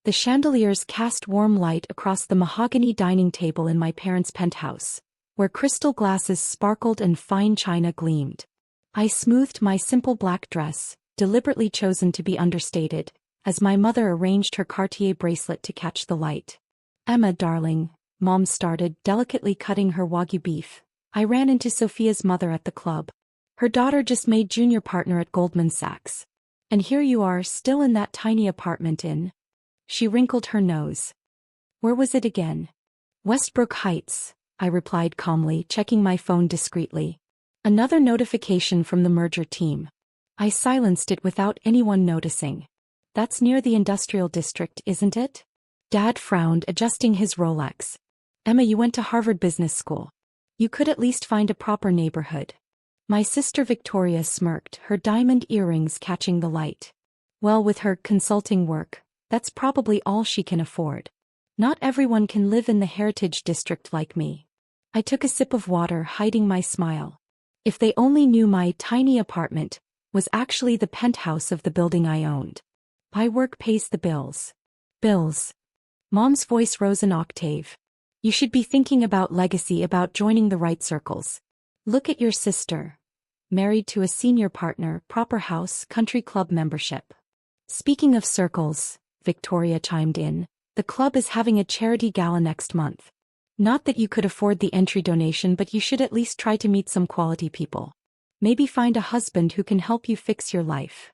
The chandeliers cast warm light across the mahogany dining table in my parents' penthouse, where crystal glasses sparkled and fine china gleamed. I smoothed my simple black dress, deliberately chosen to be understated, as my mother arranged her Cartier bracelet to catch the light. "Emma, darling," Mom started, delicately cutting her wagyu beef. I ran into Sophia's mother at the club. Her daughter just made junior partner at Goldman Sachs. And here you are, still in that tiny apartment in. She wrinkled her nose. Where was it again? Westbrook Heights, I replied calmly, checking my phone discreetly. Another notification from the merger team. I silenced it without anyone noticing. That's near the industrial district, isn't it? Dad frowned, adjusting his Rolex. Emma, you went to Harvard Business School. You could at least find a proper neighborhood. My sister Victoria smirked, her diamond earrings catching the light. Well, with her consulting work, that's probably all she can afford. Not everyone can live in the Heritage District like me. I took a sip of water, hiding my smile. If they only knew my tiny apartment was actually the penthouse of the building I owned. My work pays the bills. Bills. Mom's voice rose an octave. You should be thinking about legacy, about joining the right circles. Look at your sister. Married to a senior partner, proper house, country club membership. Speaking of circles, Victoria chimed in, the club is having a charity gala next month. Not that you could afford the entry donation, but you should at least try to meet some quality people. Maybe find a husband who can help you fix your life.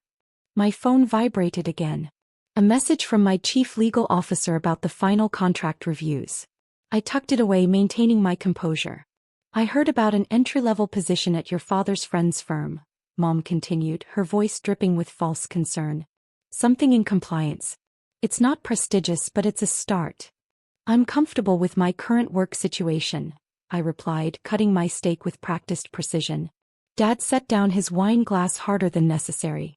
My phone vibrated again. A message from my chief legal officer about the final contract reviews. I tucked it away, maintaining my composure. I heard about an entry-level position at your father's friend's firm, Mom continued, her voice dripping with false concern. Something in compliance. It's not prestigious, but it's a start. I'm comfortable with my current work situation, I replied, cutting my steak with practiced precision. Dad set down his wine glass harder than necessary.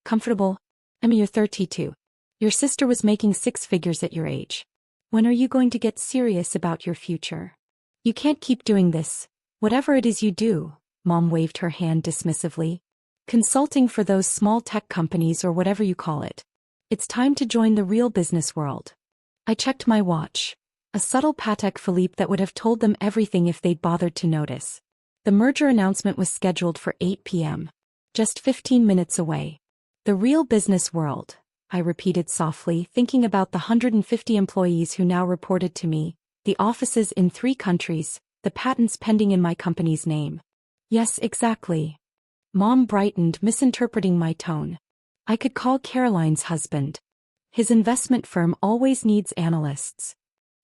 Comfortable? I mean, you're 32. Your sister was making six figures at your age. When are you going to get serious about your future? You can't keep doing this, whatever it is you do, Mom waved her hand dismissively. Consulting for those small tech companies or whatever you call it. It's time to join the real business world. I checked my watch. A subtle Patek Philippe that would have told them everything if they'd bothered to notice. The merger announcement was scheduled for 8 p.m. Just 15 minutes away. The real business world, I repeated softly, thinking about the 150 employees who now reported to me, the offices in 3 countries, the patents pending in my company's name. Yes, exactly. Mom brightened, misinterpreting my tone. I could call Caroline's husband. His investment firm always needs analysts.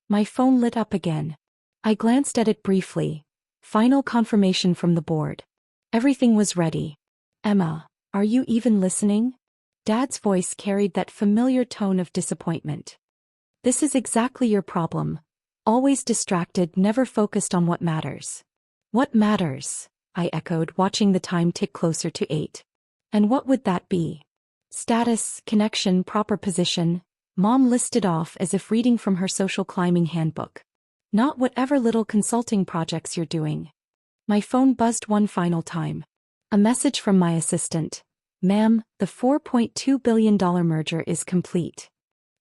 My phone lit up again. I glanced at it briefly. Final confirmation from the board. Everything was ready. Emma, are you even listening? Dad's voice carried that familiar tone of disappointment. This is exactly your problem. Always distracted, never focused on what matters. What matters? I echoed, watching the time tick closer to 8. And what would that be? Status, connection, proper position. Mom listed off as if reading from her social climbing handbook. Not whatever little consulting projects you're doing. My phone buzzed one final time. A message from my assistant. Ma'am, the $4.2 billion merger is complete.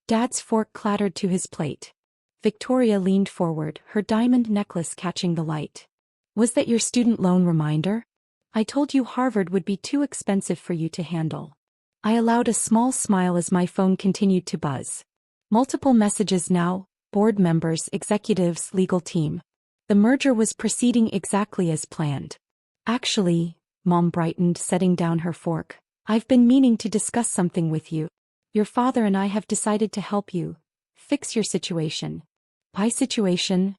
Dad's fork clattered to his plate. Victoria leaned forward, her diamond necklace catching the light. Was that your student loan reminder? I told you Harvard would be too expensive for you to handle. I allowed a small smile as my phone continued to buzz. Multiple messages now, board members, executives, legal team. The merger was proceeding exactly as planned. Actually, Mom brightened, setting down her fork. I've been meaning to discuss something with you. Your father and I have decided to help you fix your situation. My situation?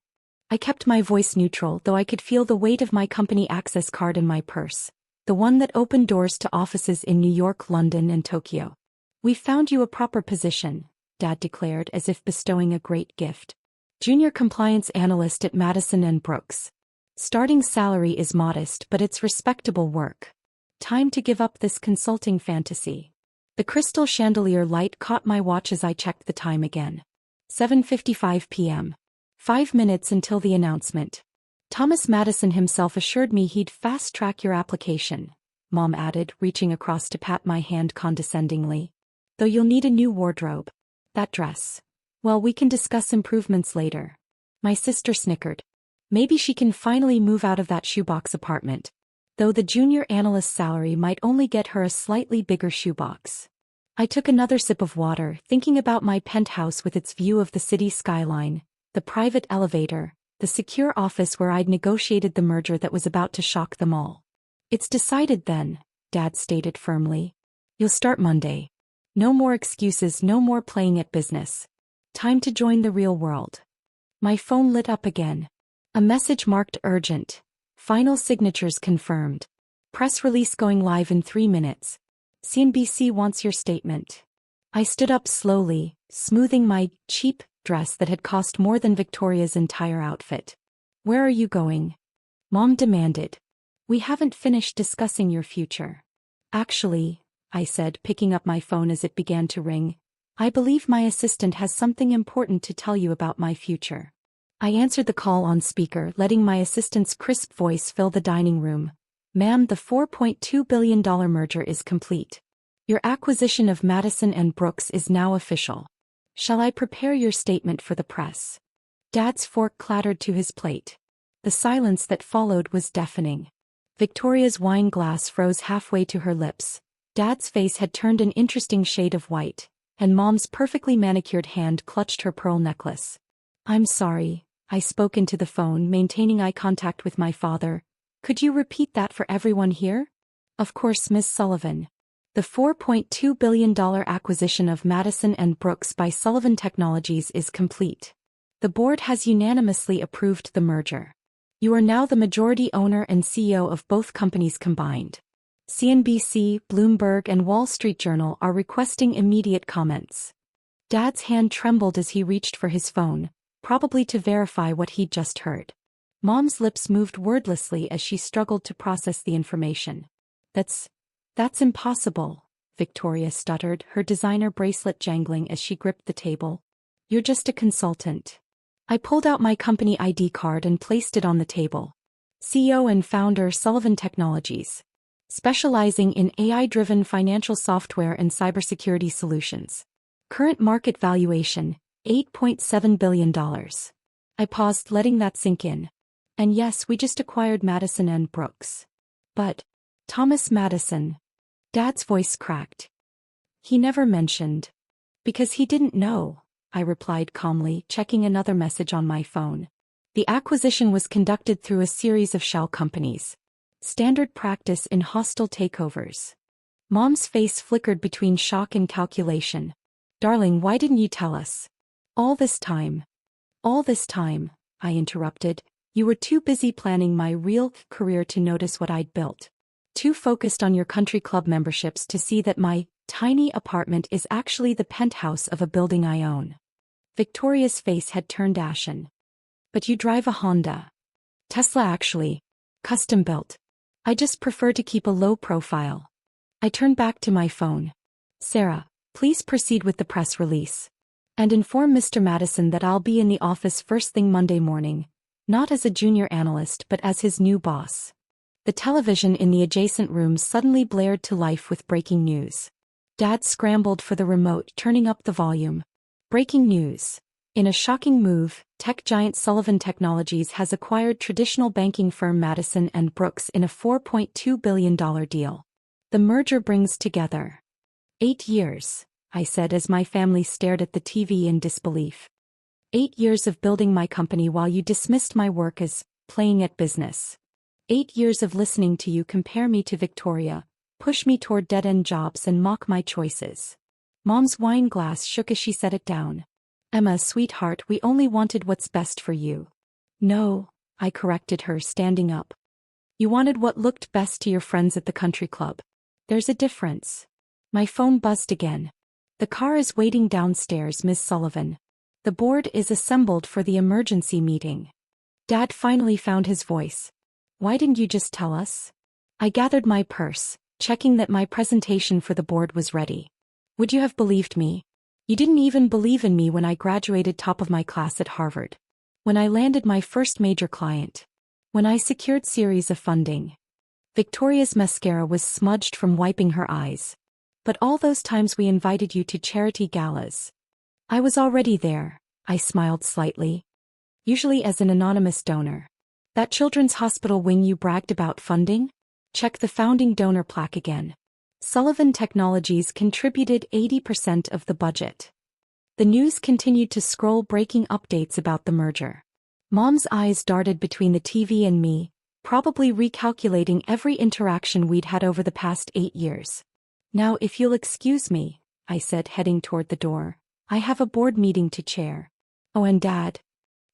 I kept my voice neutral, though I could feel the weight of my company access card in my purse. The one that opened doors to offices in New York, London, and Tokyo. We found you a proper position, Dad declared, as if bestowing a great gift. Junior compliance analyst at Madison & Brooks. Starting salary is modest, but it's respectable work. Time to give up this consulting fantasy. The crystal chandelier light caught my watch as I checked the time again. 7:55 p.m. 5 minutes until the announcement. Thomas Madison himself assured me he'd fast-track your application, Mom added, reaching across to pat my hand condescendingly. Though you'll need a new wardrobe. That dress. Well, we can discuss improvements later. My sister snickered. Maybe she can finally move out of that shoebox apartment. Though the junior analyst's salary might only get her a slightly bigger shoebox. I took another sip of water, thinking about my penthouse with its view of the city skyline, the private elevator, the secure office where I'd negotiated the merger that was about to shock them all. It's decided then, Dad stated firmly. You'll start Monday. No more excuses, no more playing at business. Time to join the real world. My phone lit up again. A message marked urgent. Final signatures confirmed. Press release going live in 3 minutes. CNBC wants your statement. I stood up slowly, smoothing my cheap dress that had cost more than Victoria's entire outfit. Where are you going? Mom demanded. We haven't finished discussing your future. Actually, I said, picking up my phone as it began to ring, I believe my assistant has something important to tell you about my future. I answered the call on speaker, letting my assistant's crisp voice fill the dining room. Ma'am, the $4.2 billion merger is complete. Your acquisition of Madison and Brooks is now official. Shall I prepare your statement for the press? Dad's fork clattered to his plate. The silence that followed was deafening. Victoria's wine glass froze halfway to her lips. Dad's face had turned an interesting shade of white, and Mom's perfectly manicured hand clutched her pearl necklace. I'm sorry, I spoke into the phone, maintaining eye contact with my father. Could you repeat that for everyone here? Of course, Miss Sullivan. The $4.2 billion acquisition of Madison and Brooks by Sullivan Technologies is complete. The board has unanimously approved the merger. You are now the majority owner and CEO of both companies combined. CNBC, Bloomberg, and Wall Street Journal are requesting immediate comments. Dad's hand trembled as he reached for his phone, probably to verify what he'd just heard. Mom's lips moved wordlessly as she struggled to process the information. That's impossible, Victoria stuttered, her designer bracelet jangling as she gripped the table. You're just a consultant. I pulled out my company ID card and placed it on the table. CEO and founder, Sullivan Technologies. Specializing in AI-driven financial software and cybersecurity solutions. Current market valuation, $8.7 billion. I paused, letting that sink in. And yes, we just acquired Madison and Brooks. But, Thomas Madison. Dad's voice cracked. He never mentioned. Because he didn't know, I replied calmly, checking another message on my phone. The acquisition was conducted through a series of shell companies. Standard practice in hostile takeovers. Mom's face flickered between shock and calculation. Darling, why didn't you tell us? All this time, I interrupted. You were too busy planning my real career to notice what I'd built. Too focused on your country club memberships to see that my tiny apartment is actually the penthouse of a building I own. Victoria's face had turned ashen. But you drive a Honda. Tesla actually. Custom built. I just prefer to keep a low profile. I turned back to my phone. Sarah, please proceed with the press release. And inform Mr. Madison that I'll be in the office first thing Monday morning, not as a junior analyst but as his new boss. The television in the adjacent room suddenly blared to life with breaking news. Dad scrambled for the remote, turning up the volume. Breaking news. In a shocking move, tech giant Sullivan Technologies has acquired traditional banking firm Madison and Brooks in a $4.2 billion deal. The merger brings together 8 years, I said as my family stared at the TV in disbelief. 8 years of building my company while you dismissed my work as playing at business. 8 years of listening to you compare me to Victoria, push me toward dead-end jobs and mock my choices. Mom's wine glass shook as she set it down. Emma, sweetheart, we only wanted what's best for you. No, I corrected her, standing up. You wanted what looked best to your friends at the country club. There's a difference. My phone buzzed again. The car is waiting downstairs, Miss Sullivan. The board is assembled for the emergency meeting. Dad finally found his voice. Why didn't you just tell us? I gathered my purse, checking that my presentation for the board was ready. Would you have believed me? You didn't even believe in me when I graduated top of my class at Harvard. When I landed my first major client. When I secured series of funding. Victoria's mascara was smudged from wiping her eyes. But all those times we invited you to charity galas. I was already there, I smiled slightly. Usually as an anonymous donor. That children's hospital wing you bragged about funding? Check the founding donor plaque again. Sullivan Technologies contributed 80% of the budget. The news continued to scroll breaking updates about the merger. Mom's eyes darted between the TV and me, probably recalculating every interaction we'd had over the past 8 years. Now if you'll excuse me, I said, heading toward the door. I have a board meeting to chair. Oh, and Dad?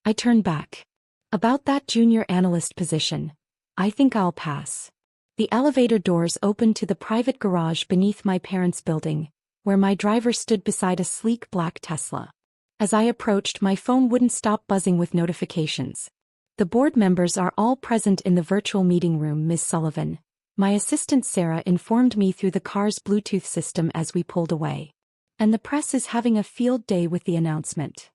I turned back. About that junior analyst position, I think I'll pass. The elevator doors opened to the private garage beneath my parents' building, where my driver stood beside a sleek black Tesla. As I approached, my phone wouldn't stop buzzing with notifications. The board members are all present in the virtual meeting room, Ms. Sullivan. My assistant Sarah informed me through the car's Bluetooth system as we pulled away. And the press is having a field day with the announcement.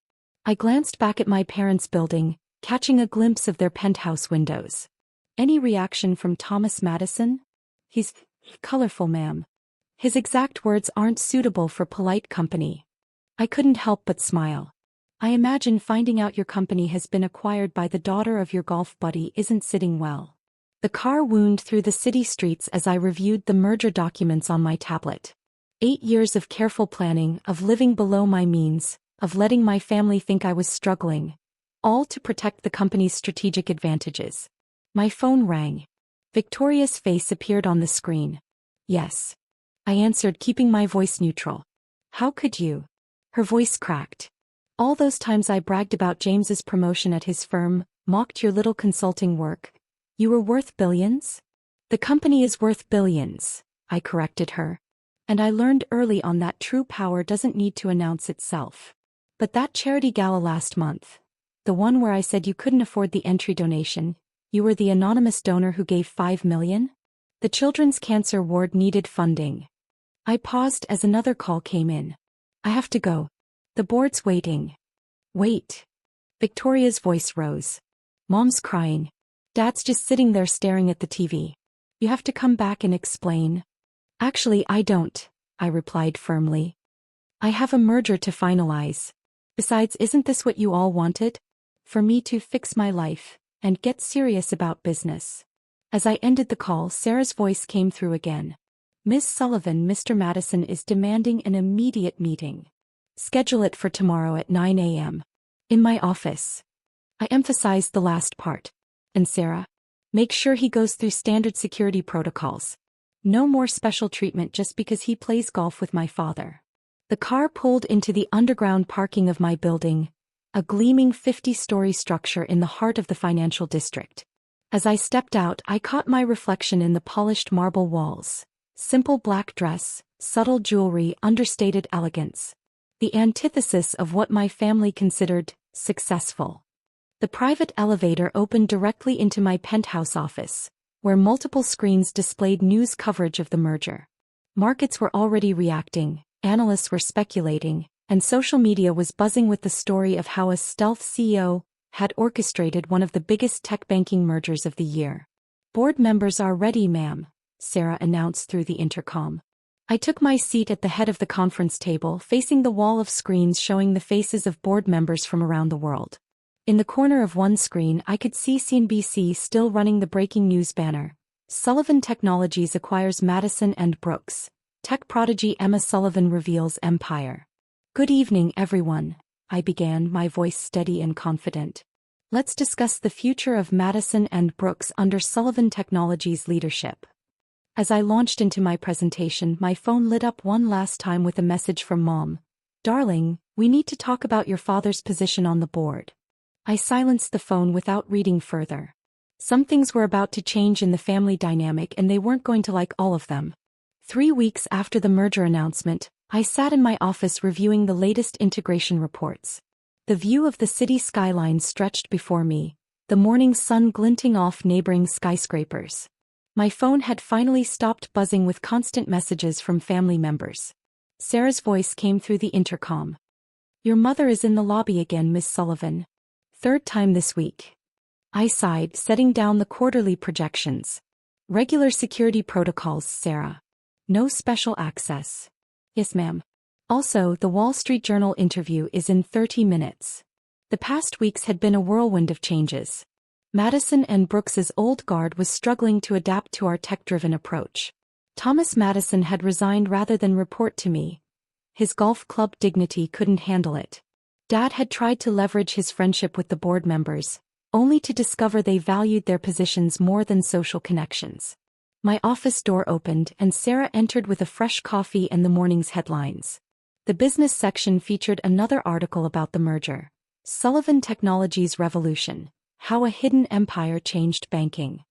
I glanced back at my parents' building, catching a glimpse of their penthouse windows. Any reaction from Thomas Madison? He's colorful, ma'am. His exact words aren't suitable for polite company. I couldn't help but smile. I imagine finding out your company has been acquired by the daughter of your golf buddy isn't sitting well. The car wound through the city streets as I reviewed the merger documents on my tablet. 8 years of careful planning, of living below my means, of letting my family think I was struggling, all to protect the company's strategic advantages. My phone rang. Victoria's face appeared on the screen. Yes. I answered, keeping my voice neutral. How could you? Her voice cracked. All those times I bragged about James's promotion at his firm, mocked your little consulting work. You were worth billions? The company is worth billions, I corrected her. And I learned early on that true power doesn't need to announce itself. But that charity gala last month, the one where I said you couldn't afford the entry donation, you were the anonymous donor who gave $5 million? The children's cancer ward needed funding. I paused as another call came in. I have to go. The board's waiting. Wait. Victoria's voice rose. Mom's crying. Dad's just sitting there staring at the TV. You have to come back and explain. Actually, I don't, I replied firmly. I have a merger to finalize. Besides, isn't this what you all wanted? For me to fix my life and get serious about business. As I ended the call, Sarah's voice came through again. Ms. Sullivan, Mr. Madison is demanding an immediate meeting. Schedule it for tomorrow at 9 a.m. In my office. I emphasized the last part. And Sarah, make sure he goes through standard security protocols. No more special treatment just because he plays golf with my father. The car pulled into the underground parking of my building, a gleaming 50-story structure in the heart of the financial district. As I stepped out, I caught my reflection in the polished marble walls. Simple black dress, subtle jewelry, understated elegance. The antithesis of what my family considered successful. The private elevator opened directly into my penthouse office, where multiple screens displayed news coverage of the merger. Markets were already reacting, analysts were speculating, and social media was buzzing with the story of how a stealth CEO had orchestrated one of the biggest tech banking mergers of the year. Board members are ready, ma'am, Sarah announced through the intercom. I took my seat at the head of the conference table, facing the wall of screens showing the faces of board members from around the world. In the corner of one screen, I could see CNBC still running the breaking news banner. Sullivan Technologies acquires Madison and Brooks. Tech prodigy Emma Sullivan reveals empire. Good evening, everyone, I began, my voice steady and confident. Let's discuss the future of Madison and Brooks under Sullivan Technologies' leadership. As I launched into my presentation, my phone lit up one last time with a message from Mom. Darling, we need to talk about your father's position on the board. I silenced the phone without reading further. Some things were about to change in the family dynamic and they weren't going to like all of them. 3 weeks after the merger announcement, I sat in my office reviewing the latest integration reports. The view of the city skyline stretched before me, the morning sun glinting off neighboring skyscrapers. My phone had finally stopped buzzing with constant messages from family members. Sarah's voice came through the intercom. Your mother is in the lobby again, Miss Sullivan. 3rd time this week. I sighed, setting down the quarterly projections. Regular security protocols, Sarah. No special access. Yes, ma'am. Also, the Wall Street Journal interview is in 30 minutes. The past weeks had been a whirlwind of changes. Madison and Brooks's old guard was struggling to adapt to our tech-driven approach. Thomas Madison had resigned rather than report to me. His golf club dignity couldn't handle it. Dad had tried to leverage his friendship with the board members, only to discover they valued their positions more than social connections. My office door opened and Sarah entered with a fresh coffee and the morning's headlines. The business section featured another article about the merger. Sullivan Technologies Revolution: How a Hidden Empire Changed Banking.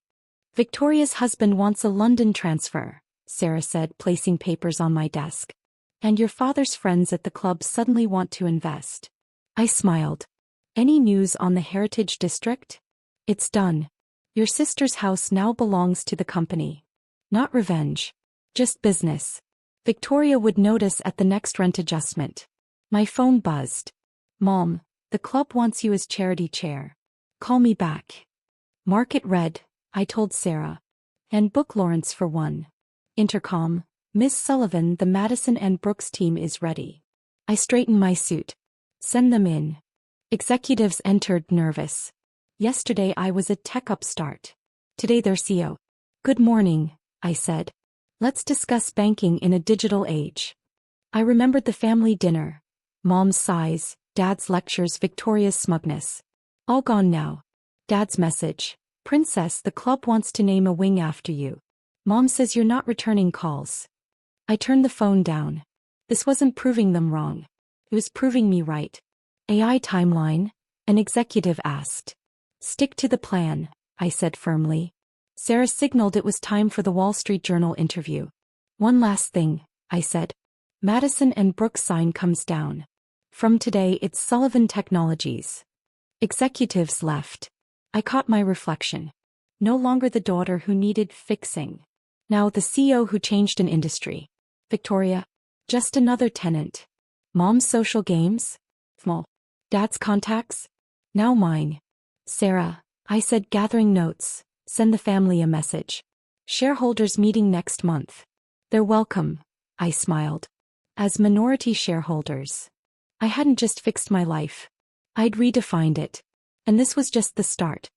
Victoria's husband wants a London transfer, Sarah said, placing papers on my desk. And your father's friends at the club suddenly want to invest. I smiled. Any news on the Heritage District? It's done. Your sister's house now belongs to the company. Not revenge. Just business. Victoria would notice at the next rent adjustment. My phone buzzed. Mom, the club wants you as charity chair. Call me back. Mark it red, I told Sarah. And book Lawrence for one. Intercom, Miss Sullivan, the Madison and Brooks team is ready. I straightened my suit. Send them in. Executives entered, nervous. Yesterday I was a tech upstart. Today they're CEO. Good morning, I said. Let's discuss banking in a digital age. I remembered the family dinner. Mom's sighs, Dad's lectures, Victoria's smugness. All gone now. Dad's message. Princess, the club wants to name a wing after you. Mom says you're not returning calls. I turned the phone down. This wasn't proving them wrong. It was proving me right. AI timeline? An executive asked. Stick to the plan, I said firmly. Sarah signaled it was time for the Wall Street Journal interview. One last thing, I said. Madison and Brooks sign comes down. From today it's Sullivan Technologies. Executives left. I caught my reflection. No longer the daughter who needed fixing. Now the CEO who changed an industry. Victoria. Just another tenant. Mom's social games? Small. Dad's contacts? Now mine. Sarah, I said, gathering notes. Send the family a message. Shareholders meeting next month. They're welcome, I smiled. As minority shareholders. I hadn't just fixed my life. I'd redefined it. And this was just the start.